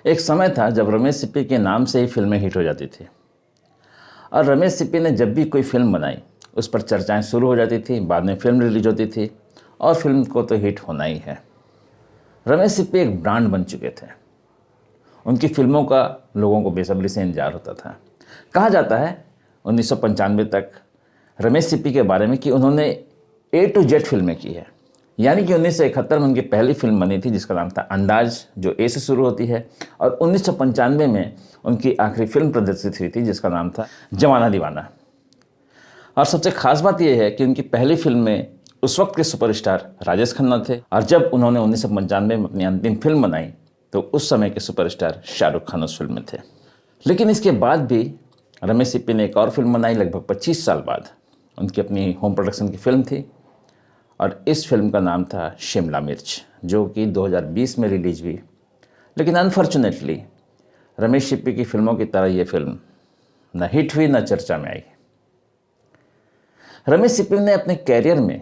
एक समय था जब रमेश सिप्पी के नाम से ही फिल्में हिट हो जाती थी और रमेश सिप्पी ने जब भी कोई फिल्म बनाई उस पर चर्चाएं शुरू हो जाती थी। बाद में फिल्म रिलीज होती थी और फिल्म को तो हिट होना ही है। रमेश सिप्पी एक ब्रांड बन चुके थे। उनकी फिल्मों का लोगों को बेसब्री से इंतजार होता था। कहा जाता है 1995 तक रमेश सिप्पी के बारे में कि उन्होंने A to Z फिल्में की है। यानी कि 1971 में उनकी पहली फिल्म बनी थी जिसका नाम था अंदाज, जो ए से शुरू होती है, और 1995 में उनकी आखिरी फिल्म प्रदर्शित हुई थी जिसका नाम था जवाना दीवाना। और सबसे खास बात यह है कि उनकी पहली फिल्म में उस वक्त के सुपरस्टार राजेश खन्ना थे, और जब उन्होंने 1995 में अपनी अंतिम फिल्म बनाई तो उस समय के सुपरस्टार शाहरुख खान उस फिल्म में थे। लेकिन इसके बाद भी रमेश सिप्पी ने एक और फिल्म बनाई लगभग 25 साल बाद। उनकी अपनी होम प्रोडक्शन की फिल्म थी और इस फिल्म का नाम था शिमला मिर्च, जो कि 2020 में रिलीज हुई। लेकिन अनफॉर्चुनेटली रमेश सिप्पी की फिल्मों की तरह ये फिल्म न हिट हुई न चर्चा में आई। रमेश सिप्पी ने अपने कैरियर में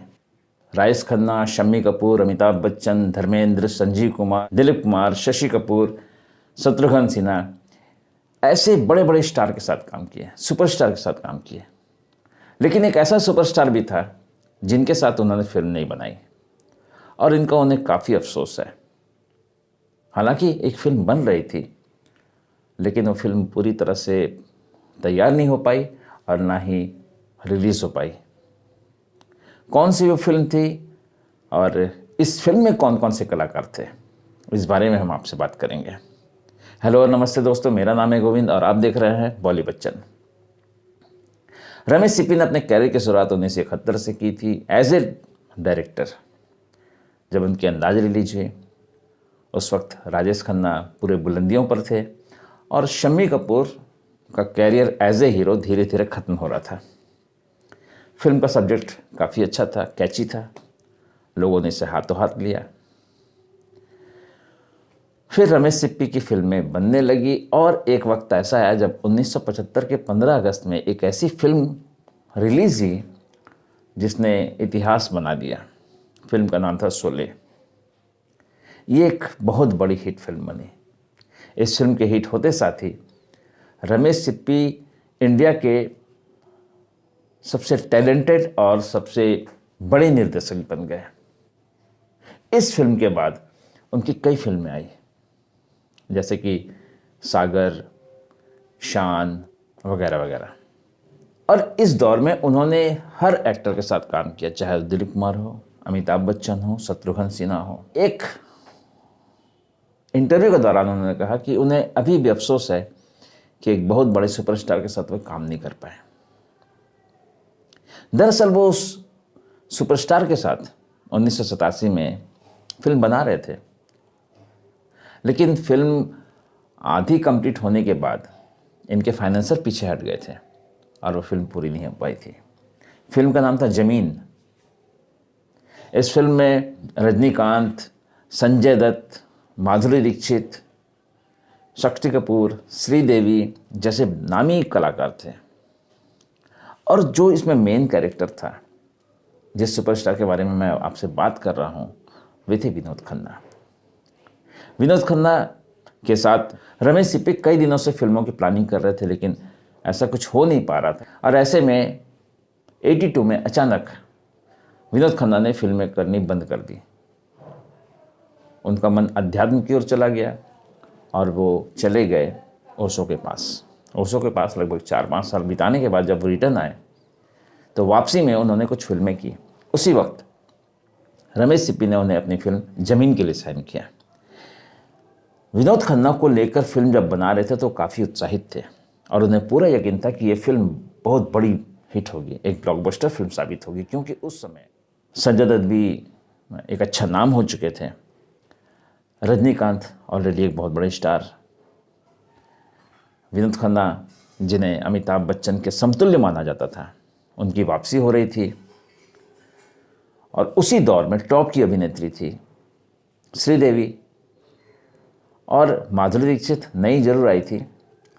राजेश खन्ना, शम्मी कपूर, अमिताभ बच्चन, धर्मेंद्र, संजीव कुमार, दिलीप कुमार, शशि कपूर, शत्रुघ्न सिन्हा, ऐसे बड़े बड़े स्टार के साथ काम किए, सुपरस्टार के साथ काम किए। लेकिन एक ऐसा सुपरस्टार भी था जिनके साथ उन्होंने फिल्म नहीं बनाई और इनका उन्हें काफ़ी अफसोस है। हालांकि एक फिल्म बन रही थी लेकिन वो फिल्म पूरी तरह से तैयार नहीं हो पाई और ना ही रिलीज़ हो पाई। कौन सी वो फिल्म थी और इस फिल्म में कौन कौन से कलाकार थे, इस बारे में हम आपसे बात करेंगे। हेलो और नमस्ते दोस्तों, मेरा नाम है गोविंद और आप देख रहे हैं बॉली बच्चन। रमेश सिप्पी ने अपने कैरियर की शुरुआत 1971 से की थी एज ए डायरेक्टर। जब उनकी अंदाज रिलीज हुई उस वक्त राजेश खन्ना पूरे बुलंदियों पर थे और शम्मी कपूर का कैरियर एज ए हीरो धीरे धीरे खत्म हो रहा था। फिल्म का सब्जेक्ट काफ़ी अच्छा था, कैची था, लोगों ने इसे हाथों हाथ लिया। फिर रमेश सिप्पी की फिल्में बनने लगी और एक वक्त ऐसा आया जब 1975 के 15 अगस्त में एक ऐसी फिल्म रिलीज हुई जिसने इतिहास बना दिया। फिल्म का नाम था शोले। ये एक बहुत बड़ी हिट फिल्म बनी। इस फिल्म के हिट होते साथ ही रमेश सिप्पी इंडिया के सबसे टैलेंटेड और सबसे बड़े निर्देशक बन गए। इस फिल्म के बाद उनकी कई फिल्में आई जैसे कि सागर, शान वगैरह वगैरह। और इस दौर में उन्होंने हर एक्टर के साथ काम किया, चाहे दिलीप कुमार हो, अमिताभ बच्चन हो, शत्रुघ्न सिन्हा हो। एक इंटरव्यू के दौरान उन्होंने कहा कि उन्हें अभी भी अफसोस है कि एक बहुत बड़े सुपरस्टार के साथ वो काम नहीं कर पाए। दरअसल वो उस सुपरस्टार के साथ 1987 में फिल्म बना रहे थे, लेकिन फिल्म आधी कंप्लीट होने के बाद इनके फाइनेंसर पीछे हट गए थे और वो फिल्म पूरी नहीं हो पाई थी। फिल्म का नाम था जमीन। इस फिल्म में रजनीकांत, संजय दत्त, माधुरी दीक्षित, शक्ति कपूर, श्रीदेवी जैसे नामी कलाकार थे। और जो इसमें मेन कैरेक्टर था, जिस सुपरस्टार के बारे में मैं आपसे बात कर रहा हूँ, वे थे विनोद खन्ना। विनोद खन्ना के साथ रमेश सिप्पी कई दिनों से फिल्मों की प्लानिंग कर रहे थे, लेकिन ऐसा कुछ हो नहीं पा रहा था। और ऐसे में 82 में अचानक विनोद खन्ना ने फिल्में करनी बंद कर दी। उनका मन अध्यात्म की ओर चला गया और वो चले गए ओशो के पास। ओशो के पास लगभग 4-5 साल बिताने के बाद जब वो रिटर्न आए तो वापसी में उन्होंने कुछ फिल्में की। उसी वक्त रमेश सिप्पी ने उन्हें अपनी फिल्म जमीन के लिए साइन किया। विनोद खन्ना को लेकर फिल्म जब बना रहे थे तो काफ़ी उत्साहित थे और उन्हें पूरा यकीन था कि ये फिल्म बहुत बड़ी हिट होगी, एक ब्लॉकबस्टर फिल्म साबित होगी, क्योंकि उस समय संजय दत्त भी एक अच्छा नाम हो चुके थे। रजनीकांत ऑलरेडी एक बहुत बड़े स्टार, विनोद खन्ना जिन्हें अमिताभ बच्चन के समतुल्य माना जाता था, उनकी वापसी हो रही थी। और उसी दौर में टॉप की अभिनेत्री थी श्रीदेवी, और माधुरी दीक्षित नई जरूर आई थी,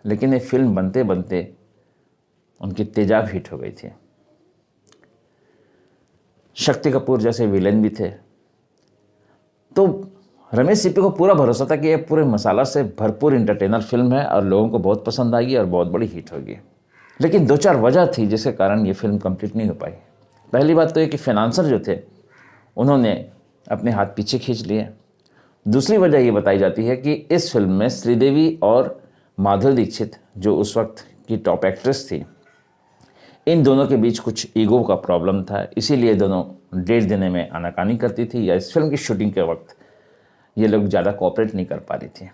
लेकिन ये फिल्म बनते बनते उनकी तेजाब हिट हो गई थी। शक्ति कपूर जैसे विलेन भी थे। तो रमेश सिप्पी को पूरा भरोसा था कि यह पूरे मसाला से भरपूर इंटरटेनर फिल्म है और लोगों को बहुत पसंद आएगी और बहुत बड़ी हिट होगी। लेकिन 2-4 वजह थी जिसके कारण ये फिल्म कंप्लीट नहीं हो पाई। पहली बात तो ये कि फाइनेंसर जो थे उन्होंने अपने हाथ पीछे खींच लिए। दूसरी वजह ये बताई जाती है कि इस फिल्म में श्रीदेवी और माधुरी दीक्षित, जो उस वक्त की टॉप एक्ट्रेस थी, इन दोनों के बीच कुछ ईगो का प्रॉब्लम था, इसीलिए दोनों डेट देने में आनाकानी करती थी, या इस फिल्म की शूटिंग के वक्त ये लोग ज़्यादा कोऑपरेट नहीं कर पा रही थी।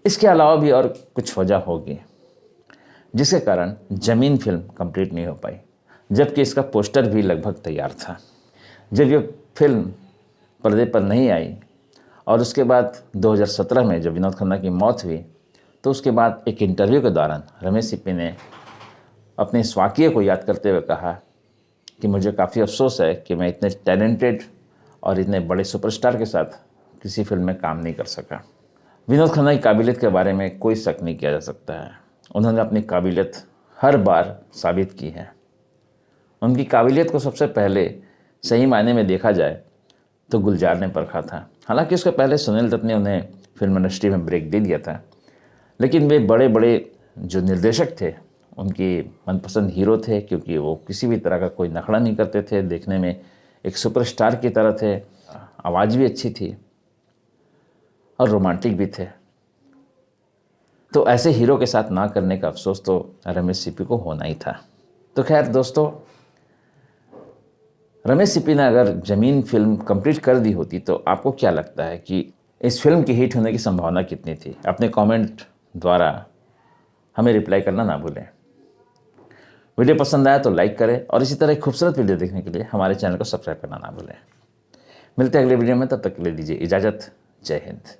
इसके अलावा भी और कुछ वजह होगी जिसके कारण ज़मीन फिल्म कंप्लीट नहीं हो पाई, जबकि इसका पोस्टर भी लगभग तैयार था। जब ये फिल्म पर्दे पर नहीं आई और उसके बाद 2017 में जब विनोद खन्ना की मौत हुई, तो उसके बाद एक इंटरव्यू के दौरान रमेश सिप्पी ने अपने इस वाक़ये को याद करते हुए कहा कि मुझे काफ़ी अफसोस है कि मैं इतने टैलेंटेड और इतने बड़े सुपरस्टार के साथ किसी फिल्म में काम नहीं कर सका। विनोद खन्ना की काबिलियत के बारे में कोई शक नहीं किया जा सकता है। उन्होंने अपनी काबिलियत हर बार साबित की है। उनकी काबिलियत को सबसे पहले सही मायने में देखा जाए तो गुलजार ने परखा था। हालांकि उसके पहले सुनील दत्त ने उन्हें फिल्म इंडस्ट्री में ब्रेक दे दिया था, लेकिन वे बड़े बड़े जो निर्देशक थे उनकी मनपसंद हीरो थे, क्योंकि वो किसी भी तरह का कोई नखड़ा नहीं करते थे, देखने में एक सुपरस्टार की तरह थे, आवाज़ भी अच्छी थी और रोमांटिक भी थे। तो ऐसे हीरो के साथ ना करने का अफसोस तो रमेश सिप्पी को होना ही था। तो खैर दोस्तों, रमेश सिप्पी ने अगर ज़मीन फिल्म कंप्लीट कर दी होती तो आपको क्या लगता है कि इस फिल्म की हिट होने की संभावना कितनी थी? अपने कमेंट द्वारा हमें रिप्लाई करना ना भूलें। वीडियो पसंद आया तो लाइक करें और इसी तरह एक खूबसूरत वीडियो देखने के लिए हमारे चैनल को सब्सक्राइब करना ना भूलें। मिलते हैं अगले वीडियो में, तब तक के लिए दीजिए इजाज़त। जय हिंद।